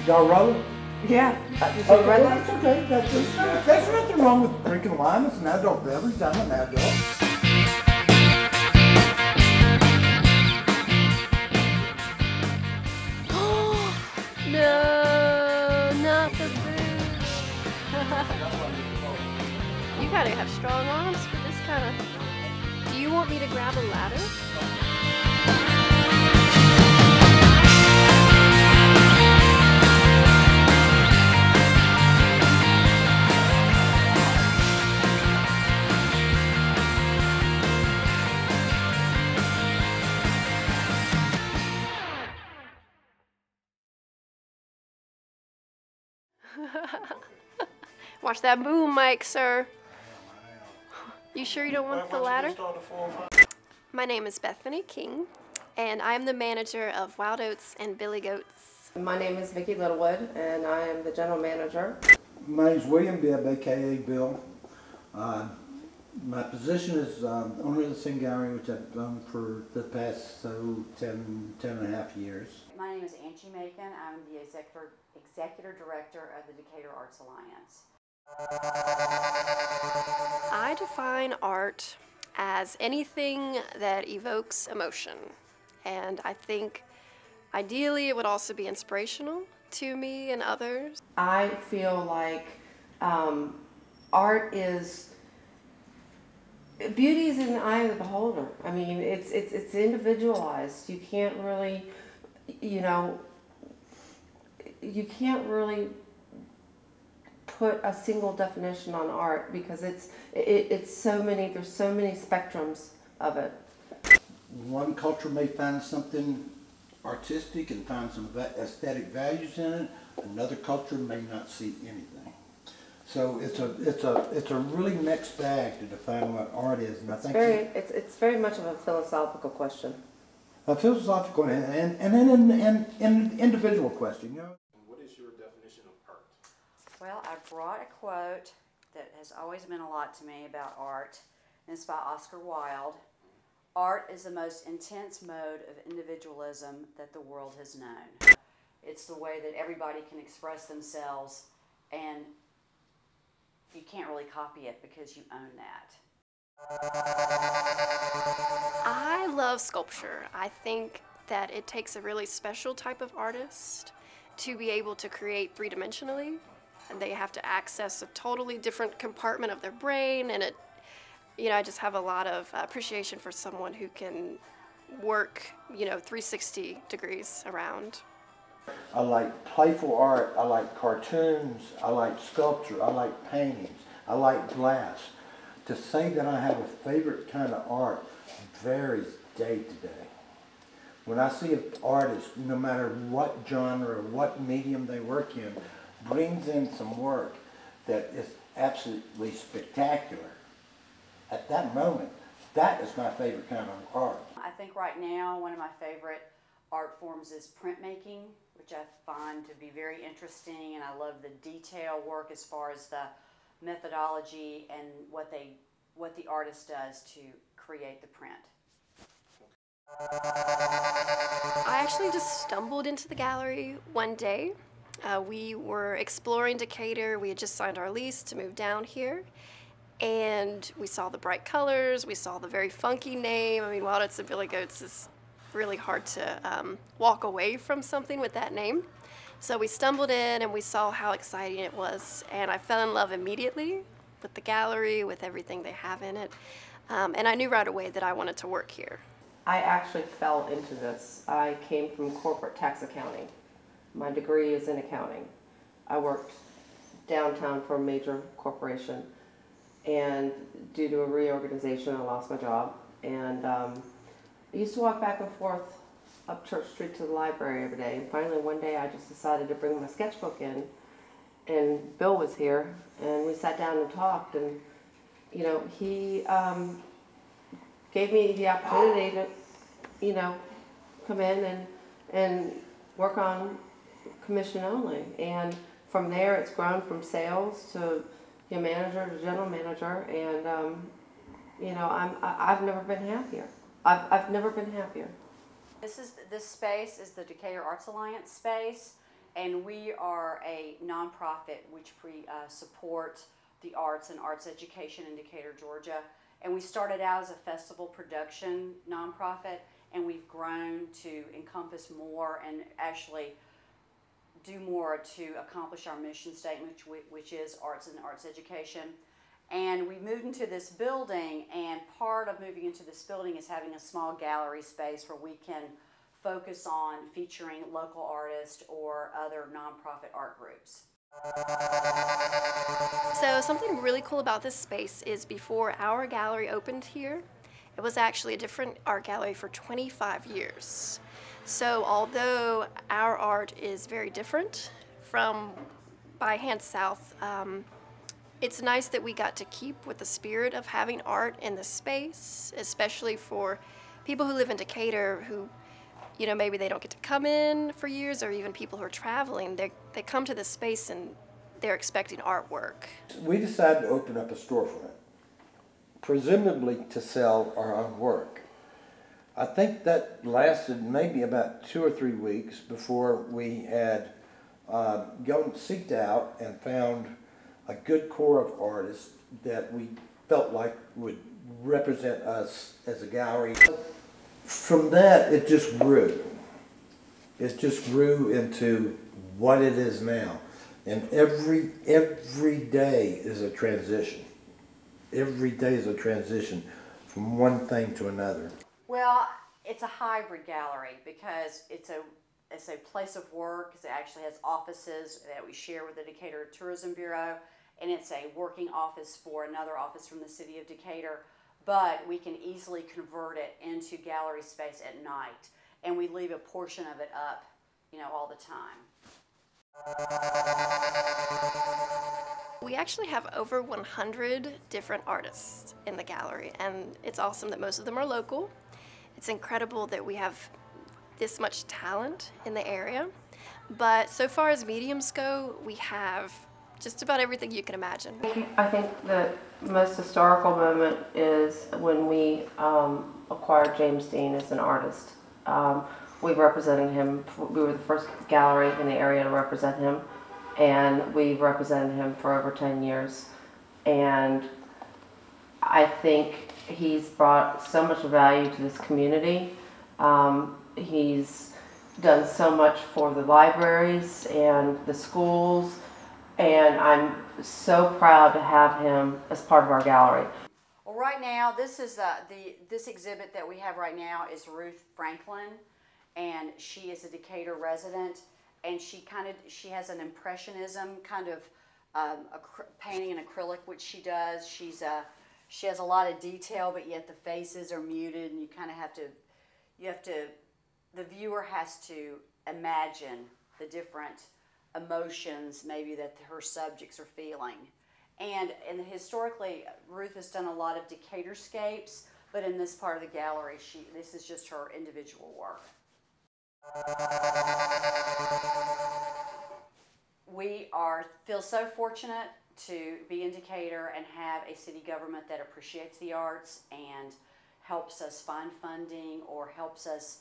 Y'all rolling? Yeah. Okay, that's okay. There's nothing wrong with drinking wine. It's an adult beverage. I'm an adult. No, not the booze. You gotta have strong arms for this kind of... Do you want me to grab a ladder? Watch that boom mic, sir. You sure you don't want the ladder? My name is Bethany King, and I am the manager of Wild Oats and Billy Goats. My name is Vicki Littlewood, and I am the general manager. My name is William Bibb, aka Bill. My position is owner of the Sing Gallery, which I've done for the past 10 and a half years. My name is Angie Macon. I'm the executive director of the Decatur Arts Alliance. I define art as anything that evokes emotion, and I think ideally it would also be inspirational to me and others. I feel like art is... Beauty is in the eye of the beholder. I mean, it's individualized. You can't really, you know, you can't really put a single definition on art because it's so many. There's so many spectrums of it. One culture may find something artistic and find some aesthetic values in it. Another culture may not see anything. So it's a really mixed bag to define what art is, and I think it's very much of a philosophical question. A philosophical and an individual question, you know. What is your definition of art? Well, I brought a quote that has always meant a lot to me about art, and it's by Oscar Wilde. Art is the most intense mode of individualism that the world has known. It's the way that everybody can express themselves, and you can't really copy it because you own that. I love sculpture. I think that it takes a really special type of artist to be able to create three-dimensionally, and they have to access a totally different compartment of their brain, and it, you know, I just have a lot of appreciation for someone who can work, you know, 360 degrees around. I like playful art, I like cartoons, I like sculpture, I like paintings, I like glass. To say that I have a favorite kind of art varies day to day. When I see an artist, no matter what genre or what medium they work in, brings in some work that is absolutely spectacular, at that moment, that is my favorite kind of art. I think right now one of my favorite art forms is printmaking, which I find to be very interesting, and I love the detail work as far as the methodology and what the artist does to create the print. I actually just stumbled into the gallery one day. We were exploring Decatur. We had just signed our lease to move down here, and we saw the bright colors. We saw the very funky name. I mean, Wild Oats and Billy Goats is really hard to walk away from something with that name. So we stumbled in and we saw how exciting it was, and I fell in love immediately with the gallery, with everything they have in it, and I knew right away that I wanted to work here. I actually fell into this. I came from corporate tax accounting. My degree is in accounting. I worked downtown for a major corporation, and due to a reorganization I lost my job, and I used to walk back and forth up Church Street to the library every day, and finally one day I just decided to bring my sketchbook in, and Bill was here, and we sat down and talked, and you know, he gave me the opportunity to, you know, come in and work on commission only, and from there it's grown from sales to manager to general manager, and you know, I've never been happier. I've never been happier. This space is the Decatur Arts Alliance space, and we are a nonprofit which we support the arts and arts education in Decatur, Georgia. And we started out as a festival production nonprofit, and we've grown to encompass more and actually do more to accomplish our mission statement, which is arts and arts education. And we moved into this building, and part of moving into this building is having a small gallery space where we can focus on featuring local artists or other nonprofit art groups. So something really cool about this space is before our gallery opened here, it was actually a different art gallery for 25 years. So although our art is very different from By Hand South, it's nice that we got to keep with the spirit of having art in the space, especially for people who live in Decatur who, you know, maybe they don't get to come in for years, or even people who are traveling. They come to this space and they're expecting artwork. We decided to open up a storefront, presumably to sell our own work. I think that lasted maybe about 2 or 3 weeks before we had seeked out and found a good core of artists that we felt like would represent us as a gallery. From that, it just grew. It just grew into what it is now. And every day is a transition. Every day is a transition from one thing to another. Well, it's a hybrid gallery because it's a place of work. It actually has offices that we share with the Decatur Tourism Bureau, and it's a working office for another office from the city of Decatur. But we can easily convert it into gallery space at night, and we leave a portion of it up, you know, all the time. We actually have over 100 different artists in the gallery, and it's awesome that most of them are local. It's incredible that we have this much talent in the area. But so far as mediums go, we have just about everything you can imagine. I think the most historical moment is when we acquired James Dean as an artist. We represented him. We were the first gallery in the area to represent him, and we've represented him for over 10 years. And I think he's brought so much value to this community. He's done so much for the libraries and the schools, and I'm so proud to have him as part of our gallery. Well, right now, this is this exhibit that we have right now is Ruth Franklin, and she is a Decatur resident, and she has an impressionism kind of painting in acrylic, which she does. She has a lot of detail, but yet the faces are muted, and the viewer has to imagine the different emotions maybe that her subjects are feeling. And historically, Ruth has done a lot of Decaturscapes, but in this part of the gallery, this is just her individual work. We feel so fortunate to be in Decatur and have a city government that appreciates the arts and helps us find funding or helps us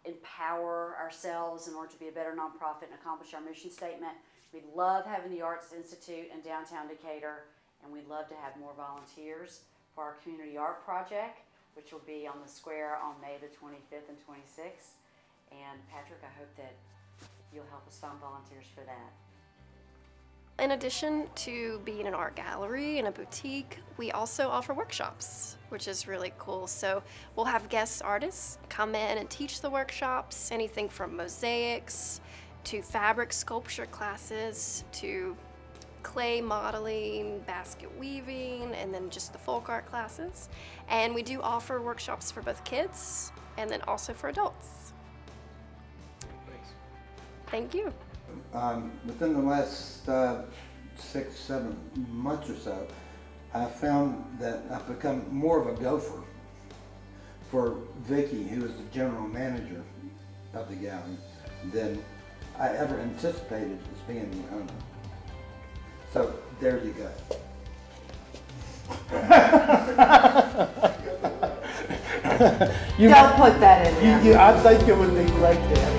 empower ourselves in order to be a better nonprofit and accomplish our mission statement. We love having the Arts Institute in downtown Decatur, and we'd love to have more volunteers for our community art project, which will be on the square on May the 25th and 26th. And Patrick, I hope that you'll help us find volunteers for that. In addition to being an art gallery and a boutique, we also offer workshops, which is really cool. So we'll have guest artists come in and teach the workshops, anything from mosaics to fabric sculpture classes to clay modeling, basket weaving, and then just the folk art classes. And we do offer workshops for both kids and then also for adults. Thanks. Thank you. Within the last 6-7 months or so, I found that I've become more of a gopher for Vicki, who is the general manager of the gallery, than I ever anticipated as being the owner. So there you go. You, Don't put that in there. I think it would be great to have